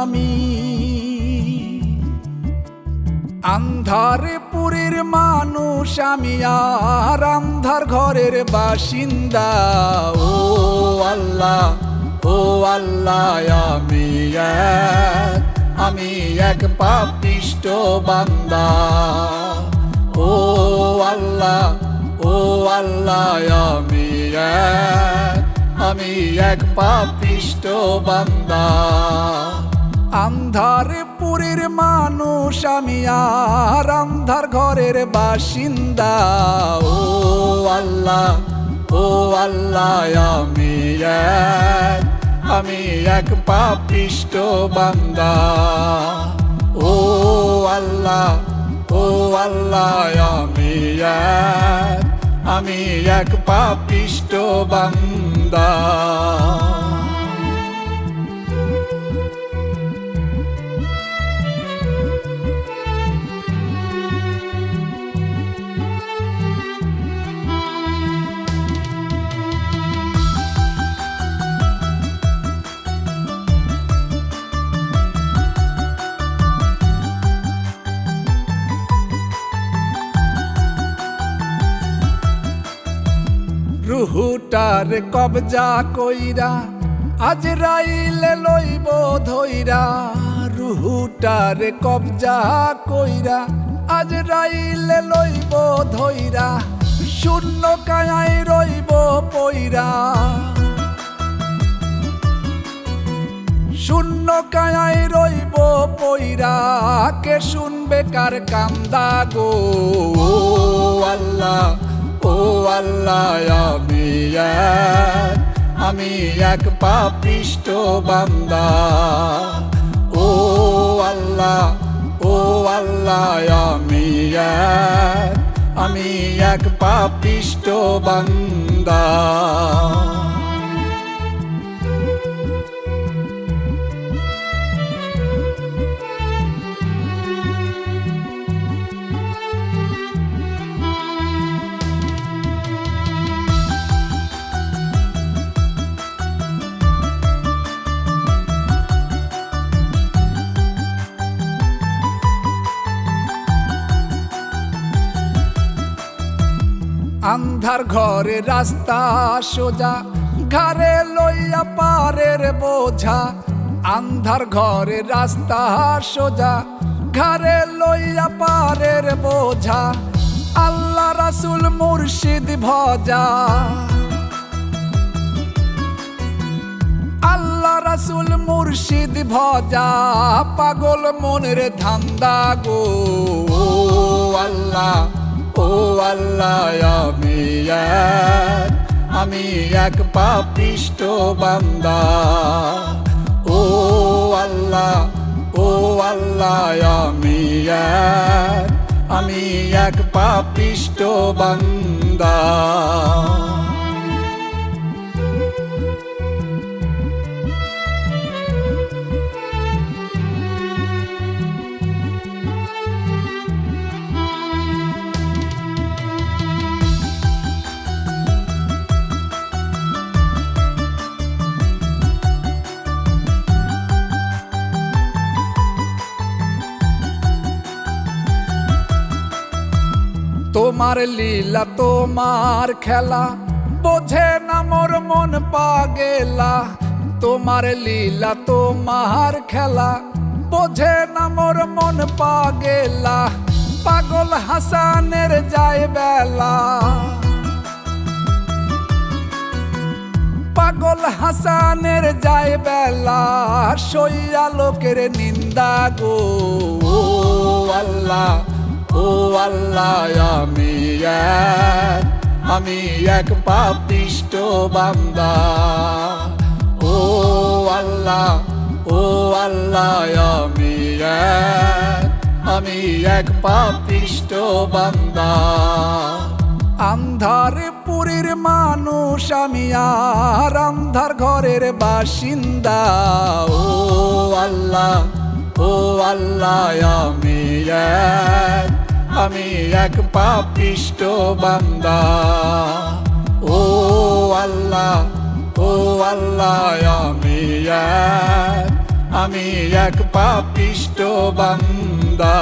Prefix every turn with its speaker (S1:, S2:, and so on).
S1: আমি। আন্ধারপুরের মানুষ আমি আর আন্ধার ঘরের বাসিন্দা। ও আল্লাহ, ও আল্লাহ, আমি এক পাপিষ্ঠ বান্দা। ও আল্লাহ, ও আল্লাহ, আমি এক পাপিষ্ঠ বান্দা। আন্ধারপুরের মানুষ আমি আর আন্ধার ঘরের বাসিন্দা। ও আল্লাহ, ও আল্লাহ, আমি এক পাপিষ্ঠ বান্দা। ও আল্লাহ, ও আল্লাহ, আমি এক পাপিষ্ঠ বান্দা। রুহুটার কবজা কইরা আজরাইলে লইব ধইরা। রুহুটার কবজা কইরা আজরাইলে লইব ধইরা। শূন্য কায়ায় রইব পইরা, শূন্য কায়ায় রইব পইরা। কে শুনবে কার কান্দা গো। ও আল্লাহ, ও আল্লাহ, আমি এক পাপিষ্ঠ বান্দা। ও আল্লাহ, ও আল্লাহ, আমি এক পাপিষ্ঠ বান্দা। আন্ধার ঘরে রাস্তা সোজা, ঘরে লইয়া পারের বোঝা। আন্ধার ঘরে রাস্তা সোজা, ঘরে লইয়া পারের বোঝা। আল্লাহ রাসূল মুর্শিদ ভজা, আল্লাহ রাসূল মুর্শিদ ভজা। পাগল মনের ধান্দা গো। ও আল্লাহ, ও আল্লাহ, আমি এক পাপিষ্ঠ বান্দা। ও আল্লাহ, ও আল্লাহ, আমি এক পাপিষ্ঠ বান্দা। তোমার লীলা তোমার খেলা, বোঝে না মোর মন পাগেলা। তোমার লীলা তোমার খেলা, বোঝে না মোর মন পাগেলা। পাগল হাসানের যায় বেলা, পাগল হাসানের যায় বেলা। সইয়া লোকের নিন্দা গো। ও আল্লাহ, ও আল্লাহ, আমি এক পাপিষ্ঠ বান্দা। ও আল্লাহ, ও আল্লাহ, আমি এক পাপিষ্ঠ বান্দা। আন্ধারপুরের মানুষ আমি আর আন্ধার ঘরের বাসিন্দা। ও আল্লাহ, ও আল্লাহ, আমি এক পাপিষ্ঠ বান্দা। ও আল্লাহ, ও আল্লাহ, আমি এক পাপিষ্ট বান্দা।